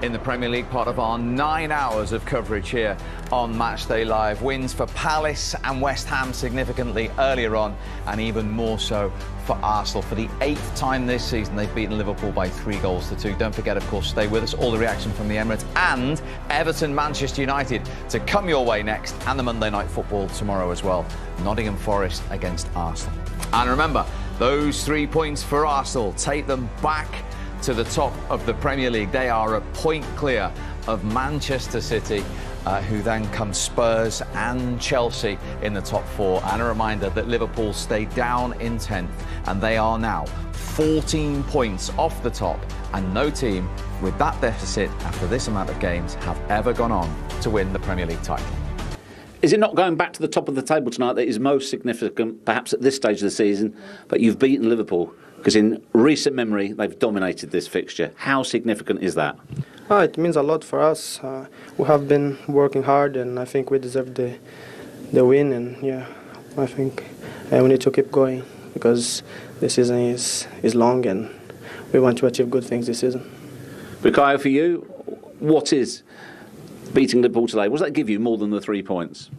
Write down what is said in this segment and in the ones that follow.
in the Premier League, part of our 9 hours of coverage here on Matchday Live. Wins for Palace and West Ham significantly earlier on, and even more so for Arsenal. For the 8th time this season, they've beaten Liverpool by 3-2. Don't forget, of course, stay with us. All the reaction from the Emirates and Everton, Manchester United to come your way next, and the Monday Night Football tomorrow as well. Nottingham Forest against Arsenal. And remember, those 3 points for Arsenal take them back to the top of the Premier League. They are a point clear of Manchester City, who then come Spurs and Chelsea in the top 4. And a reminder that Liverpool stay down in 10th, and they are now 14 points off the top, and no team with that deficit after this amount of games have ever gone on to win the Premier League title. Is it not going back to the top of the table tonight that is most significant, perhaps at this stage of the season? But you've beaten Liverpool, because in recent memory they've dominated this fixture. How significant is that? It means a lot for us. We have been working hard, and I think we deserve the win. And yeah, I think we need to keep going, because the season is long, and we want to achieve good things this season. Bukayo, for you, what is beating Liverpool today? What does that give you more than the 3 points?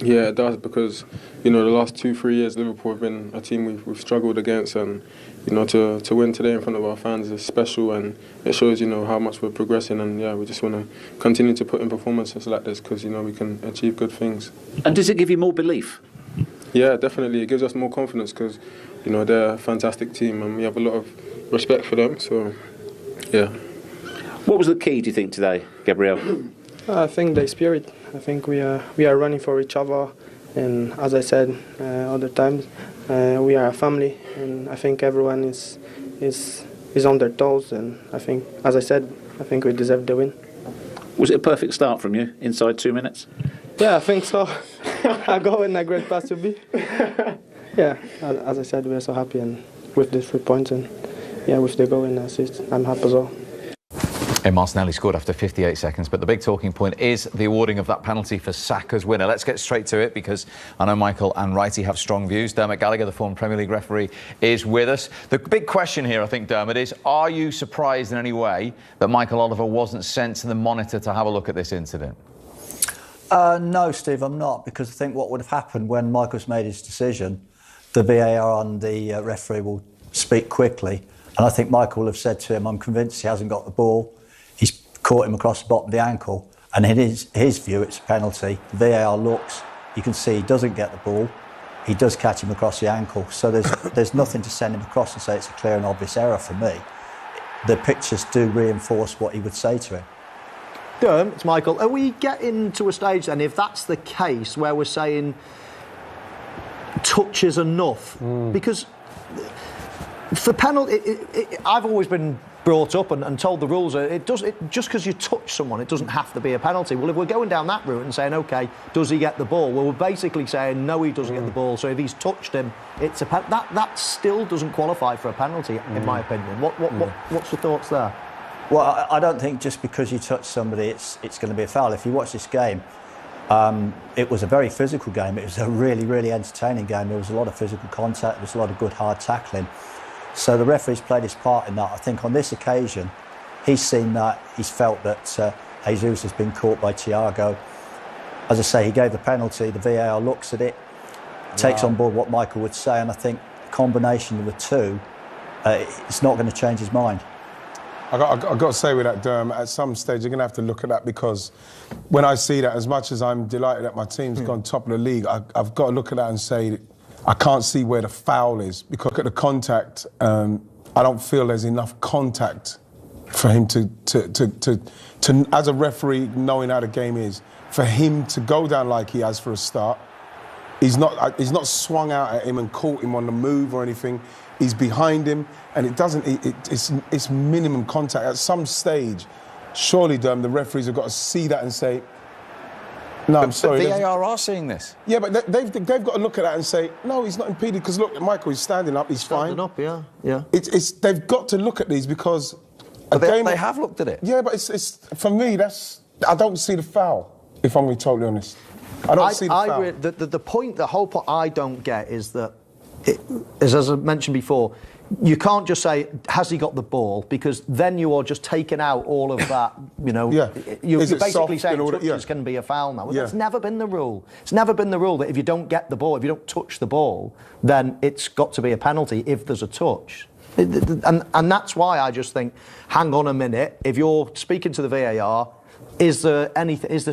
Yeah, it does, because the last 2-3 years Liverpool have been a team we've struggled against, and to win today in front of our fans is special, and it shows how much we're progressing, and yeah, we just want to continue to put in performances like this, because we can achieve good things. And does it give you more belief? Yeah, definitely. It gives us more confidence, because they're a fantastic team and we have a lot of respect for them. So yeah. What was the key, do you think, today, Gabriel? I think the spirit. I think we are running for each other, and as I said other times, we are a family, and I think everyone is on their toes, and I think, as I said, I think we deserve the win. Was it a perfect start from you inside 2 minutes? Yeah, I think so. I go in a great pass to be. Yeah, as I said, we are so happy, and with the 3 points, and yeah, with the goal and assist, I'm happy as well. Martinelli scored after 58 seconds, but the big talking point is the awarding of that penalty for Saka's winner. Let's get straight to it, because I know Michael and Righty have strong views. Dermot Gallagher, the former Premier League referee, is with us. The big question here, I think, Dermot, is are you surprised in any way that Michael Oliver wasn't sent to the monitor to have a look at this incident? No, Steve, I'm not, because I think what would have happened when Michael's made his decision, the VAR and the referee will speak quickly, and I think Michael will have said to him, I'm convinced he hasn't got the ball. He's caught him across the bottom of the ankle, and in his view, it's a penalty. The VAR looks, you can see he doesn't get the ball. He does catch him across the ankle, so there's nothing to send him across and say it's a clear and obvious error for me. The pictures do reinforce what he would say to him. Derm, it's Michael. Are we getting to a stage then, if that's the case, where we're saying touch is enough? Because for penalty, I've always been brought up and told the rules just because you touch someone, it doesn't have to be a penalty. Well, if we're going down that route and saying, OK, does he get the ball? Well, we're basically saying, no, he doesn't get the ball. So if he's touched him, it's a that still doesn't qualify for a penalty, in my opinion. What's your thoughts there? Well, I don't think just because you touch somebody, it's going to be a foul. If you watch this game, it was a very physical game. It was a really, really entertaining game. There was a lot of physical contact. There was a lot of good hard tackling. So the referee's played his part in that. I think on this occasion, he's seen that, he's felt that Jesus has been caught by Thiago. As I say, he gave the penalty, the VAR looks at it, takes on board what Michael would say, and I think the combination of the two, it's not going to change his mind. I've got to say with that, Derm, at some stage you're going to have to look at that, because when I see that, as much as I'm delighted that my team's gone top of the league, I've got to look at that and say, I can't see where the foul is, because look at the contact. I don't feel there's enough contact for him to as a referee, knowing how the game is, for him to go down like he has for a start. He's not swung out at him and caught him on the move or anything. He's behind him, and it's minimum contact. At some stage, surely, Derm, the referees have got to see that and say, no, I'm sorry. But VAR are seeing this. Yeah, but they've got to look at that and say, no, he's not impeded, because look, Michael, he's standing up, he's fine. Standing up, yeah. They've got to look at these, because they have looked at it. Yeah, but it's for me, I don't see the foul, if I'm going to be totally honest. I don't see the foul. The whole point I don't get is that, as I mentioned before, you can't just say, has he got the ball? Because then you are just taking out all of that, you know. Yeah. You're Is it basically soft saying in order- touches yeah. can be a foul now. Well, Yeah. that's never been the rule. It's never been the rule that if you don't get the ball, if you don't touch the ball, then it's got to be a penalty if there's a touch. And that's why I just think, hang on a minute, if you're speaking to the VAR, is there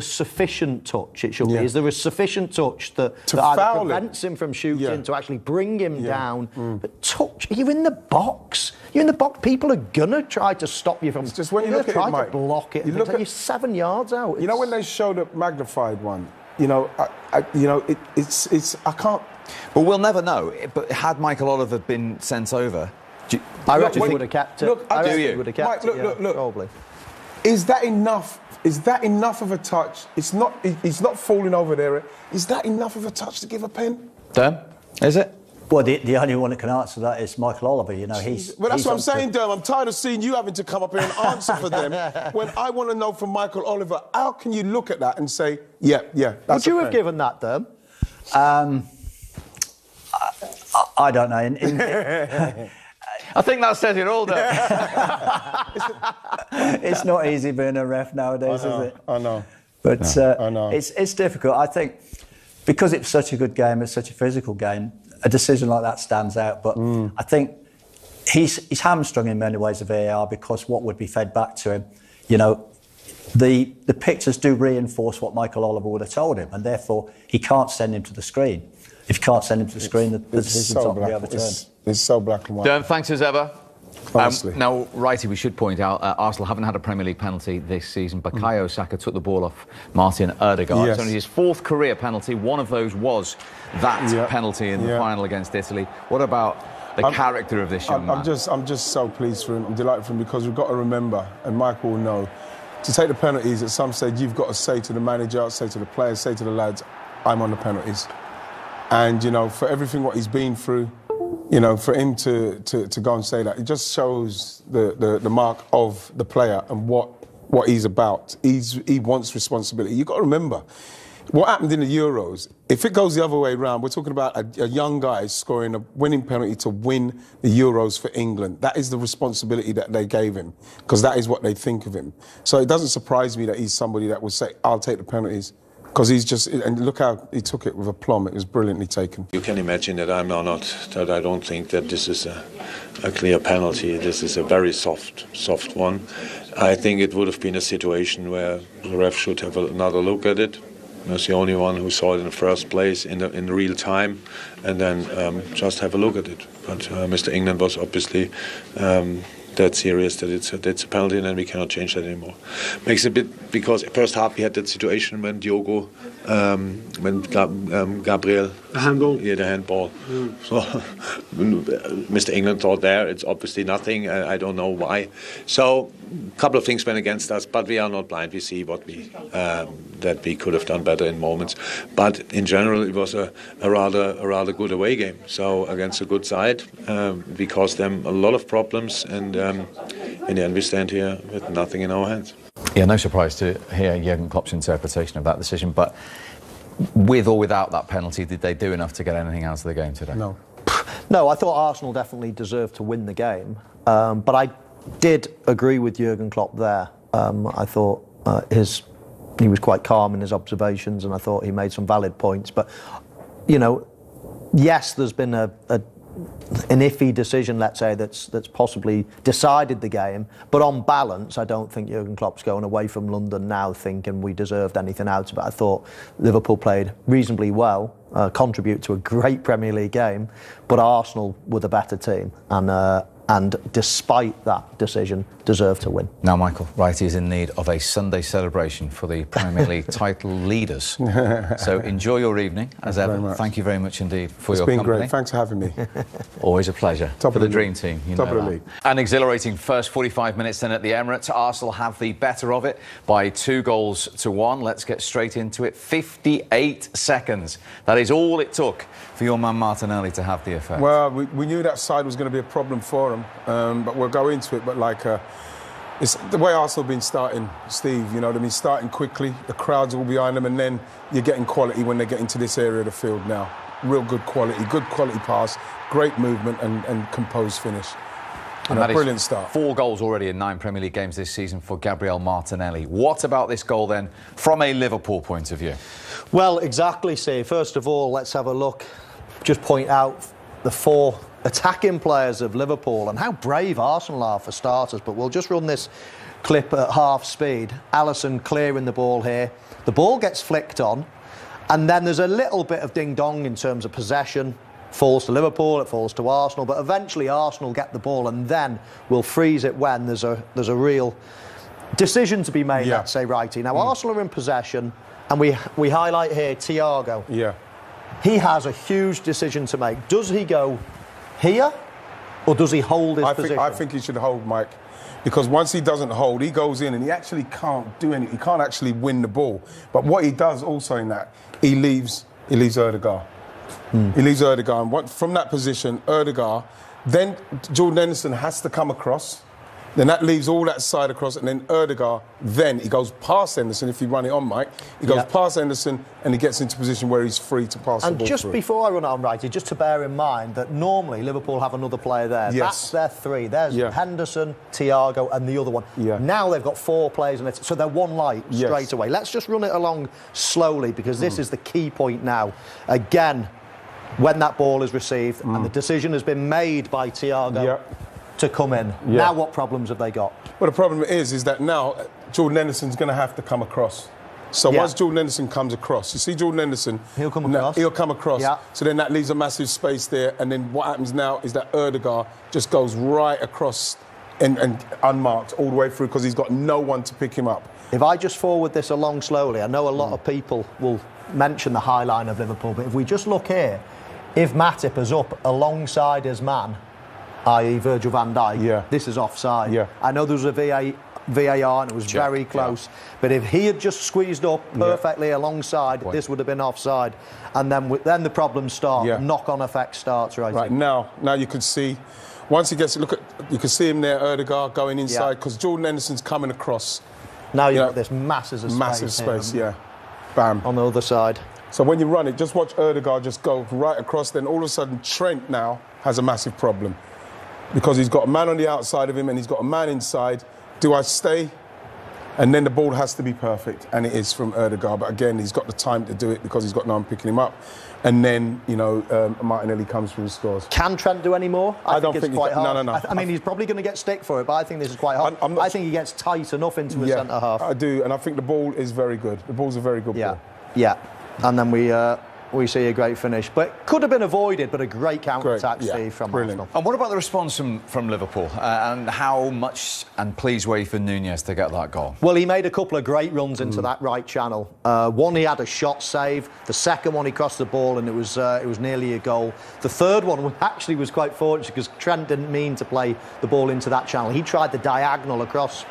sufficient touch? It should be. Is there a sufficient touch that either prevents him from shooting, to actually bring him down? But touch, you're in the box. You're in the box. People are gonna try to stop you from. It's just when you they're look at gonna it, try Mike, to block it. you look at- you're 7 yards out. You know when they show the magnified one, you know, it's I can't. But we'll never know. But had Michael Oliver been sent over, I reckon when- he would have kept it. look, I do reckon you? he would have kept Mike, it. look. Probably. Is that enough? Is that enough of a touch? It's not. He's not falling over there. Is that enough of a touch to give a pen? Derm, is it? Well, the only one that can answer that is Michael Oliver. You know, he's. Well, that's he's what I'm up saying, Derm. I'm tired of seeing you having to come up here and answer for them. When I want to know from Michael Oliver, how can you look at that and say, yeah, that's Would you a have pen? given that, Derm? I don't know. I think that says it all, Derm. It's not easy being a ref nowadays, is it? I know. But I know. It's difficult. I think because it's such a good game, it's such a physical game, a decision like that stands out. But I think he's hamstrung in many ways the VAR because what would be fed back to him, you know, the pictures do reinforce what Michael Oliver would have told him, and therefore he can't send him to the screen. If you can't send him to the screen, the decision's not going to be overturned. It's so black and white. Derm, thanks as ever. Honestly. Now, Righty, we should point out, Arsenal haven't had a Premier League penalty this season. Bukayo Saka took the ball off Martin Ødegaard. Yes. It's only his fourth career penalty. One of those was that penalty in the final against Italy. What about the character of this young man? I'm just so pleased for him. I'm delighted for him because we've got to remember, and Michael will know, to take the penalties at some stage, you've got to say to the manager, say to the players, say to the lads, I'm on the penalties. And, you know, for everything what he's been through, you know, for him to go and say that, it just shows the mark of the player and what he's about. He wants responsibility. You've got to remember, what happened in the Euros, if it goes the other way around, we're talking about a young guy scoring a winning penalty to win the Euros for England. That is the responsibility that they gave him, because that is what they think of him. So it doesn't surprise me that he's somebody that will say, I'll take the penalties. Because he's just, and look how he took it with aplomb. It was brilliantly taken. You can imagine that I don't think that this is a clear penalty. This is a very soft one. I think it would have been a situation where the ref should have another look at it. I was the only one who saw it in the first place in real time, and then just have a look at it. But Mr. England was obviously that serious that it's a penalty, and then we cannot change that anymore. Makes it a bit, because first half we had that situation when Diogo, when Gabriel, the handball. Yeah, the handball. So Mr. England thought there it's obviously nothing. I don't know why. So a couple of things went against us, but we are not blind. We see what that we could have done better in moments. But in general, it was a rather good away game. So against a good side, we caused them a lot of problems, and in the end we stand here with nothing in our hands. Yeah, no surprise to hear Jurgen Klopp's interpretation of that decision. But with or without that penalty, did they do enough to get anything out of the game today? No. No, I thought Arsenal definitely deserved to win the game. But I did agree with Jurgen Klopp there. I thought he was quite calm in his observations, and I thought he made some valid points. But, you know, yes, there's been an iffy decision, let's say, that's possibly decided the game. But on balance, I don't think Jurgen Klopp's going away from London now thinking we deserved anything out of it. I thought Liverpool played reasonably well, contribute to a great Premier League game, but Arsenal were the better team. And despite that decision, deserved to win. Now, Michael, Righty is in need of a Sunday celebration for the Premier League title leaders. So enjoy your evening, as ever. Thank you very much indeed for your company. It's been great. Thanks for having me. Always a pleasure. Top for of the the dream league. team. You Top know of the that. league. An exhilarating first 45 minutes then at the Emirates. Arsenal have the better of it by 2-1. Let's get straight into it. 58 seconds. That is all it took for your man Martinelli to have the effect. Well, we knew that side was going to be a problem for him, but we'll go into it. But it's the way Arsenal have been starting, Steve. You know, they've been starting quickly. The crowd's all behind them, and then you're getting quality when they get into this area of the field now. real good quality pass, great movement and composed finish. And that is brilliant start. 4 goals already in 9 Premier League games this season for Gabriel Martinelli. What about this goal then, from a Liverpool point of view? Well, exactly, Steve. First of all, let's have a look. Just point out the 4 attacking players of Liverpool and how brave Arsenal are for starters. But we'll just run this clip at half speed. Alisson clearing the ball here. The ball gets flicked on, and then there's a little bit of ding-dong in terms of possession. Falls to Liverpool, it falls to Arsenal, but eventually Arsenal get the ball, and then we'll freeze it when there's a real decision to be made, let's say, righty. Now, Arsenal are in possession, and we highlight here Thiago. Yeah. He has a huge decision to make. Does he go here, or does he hold his position? I think he should hold, Mike, because once he doesn't hold, he goes in and he actually can't do anything. He can't actually win the ball. But what he does also in that, he leaves Ødegaard. He leaves Ødegaard, and from that position, Ødegaard, then Jordan Henderson has to come across. Then that leaves all that side across, and then Ødegaard, then he goes past Henderson, if you run it on, Mike. He goes past Henderson, and he gets into a position where he's free to pass the ball. And just before I run it on, righty, just to bear in mind that normally Liverpool have another player there. Yes. That's their 3. There's Henderson, Thiago, and the other one. Now they've got 4 players in it, so they're one light straight away. Let's just run it along slowly, because this is the key point now. Again, when that ball is received and the decision has been made by Thiago to come in. Now what problems have they got? Well, the problem is that now Jordan Henderson's going to have to come across. So once Jordan Henderson comes across, you see Jordan Henderson, he'll come across. He'll come across. So then that leaves a massive space there, and then what happens now is that Ødegaard just goes right across and unmarked all the way through, because he's got no one to pick him up. If I just forward this along slowly, I know a lot of people will mention the high line of Liverpool, but if we just look here, if Matip is up alongside his man, i.e. Virgil van Dijk, this is offside. I know there was a VAR and it was very close, but if he had just squeezed up perfectly alongside, this would have been offside. And then the problems start, knock-on effect starts. Right now you can see, once he gets, you can see him there, Ødegaard going inside, because Jordan Henderson's coming across. Now you've got this massive space bam, on the other side. So when you run it, just watch Ødegaard just go right across. Then all of a sudden, Trent now has a massive problem, because he's got a man on the outside of him and he's got a man inside. Do I stay? And then the ball has to be perfect, and it is from Ødegaard. But again, he's got the time to do it because he's got no one picking him up. And then, Martinelli comes through and scores. Can Trent do any more? I don't think it's quite hard. No. I mean, he's probably going to get stick for it, but I think this is quite hard. I think he gets tight enough into his centre half. I do, and I think the ball is very good. The ball's a very good ball. Yeah. And then we see a great finish, but could have been avoided, but a great counter-attack, Steve, from Arsenal. And what about the response from Liverpool? And how much and pleased were you for Nunez to get that goal? Well, he made a couple of great runs into that right channel. One, he had a shot save. The second one, he crossed the ball, and it was nearly a goal. The third one actually was quite fortunate, because Trent didn't mean to play the ball into that channel. He tried the diagonal across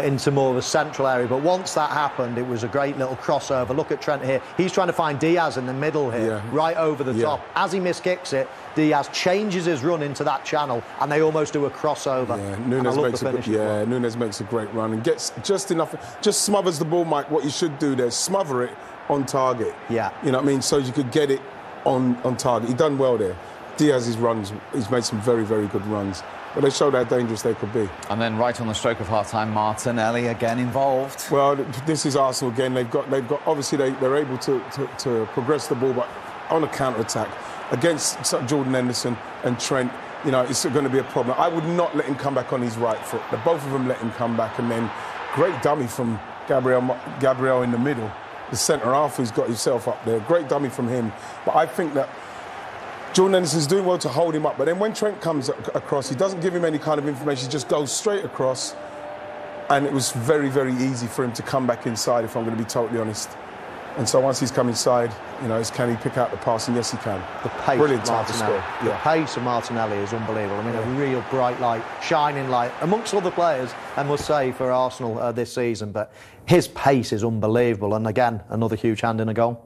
into more of a central area, but once that happened, it was a great little crossover. Look at Trent here. He's trying to find Diaz in the middle here, right over the top. As he miskicks it, Diaz changes his run into that channel, and they almost do a crossover. Nunez makes a great run and gets just enough, just smothers the ball, Mike. What you should do there, smother it on target. You know what I mean? So you could get it on target. He done well there. Diaz's runs, he's made some very, very good runs. But they showed how dangerous they could be. And then right on the stroke of half-time, Martinelli again involved. Well, this is Arsenal again. They've got. Obviously, they're able to progress the ball, but on a counter-attack against Jordan Henderson and Trent, it's going to be a problem. I would not let him come back on his right foot. The both of them let him come back, and then great dummy from Gabriel in the middle, the centre half who's got himself up there. Great dummy from him. But I think that Jordan Henderson's doing well to hold him up, but then when Trent comes across, he doesn't give him any kind of information, he just goes straight across, and it was very, very easy for him to come back inside, if I'm going to be totally honest. And so once he's come inside, can he pick out the pass? And yes, he can. The pace Brilliant time to score. The pace of Martinelli is unbelievable. I mean, a real bright light, shining light, amongst other players, I must say, for Arsenal this season. But his pace is unbelievable. And again, another huge hand in a goal.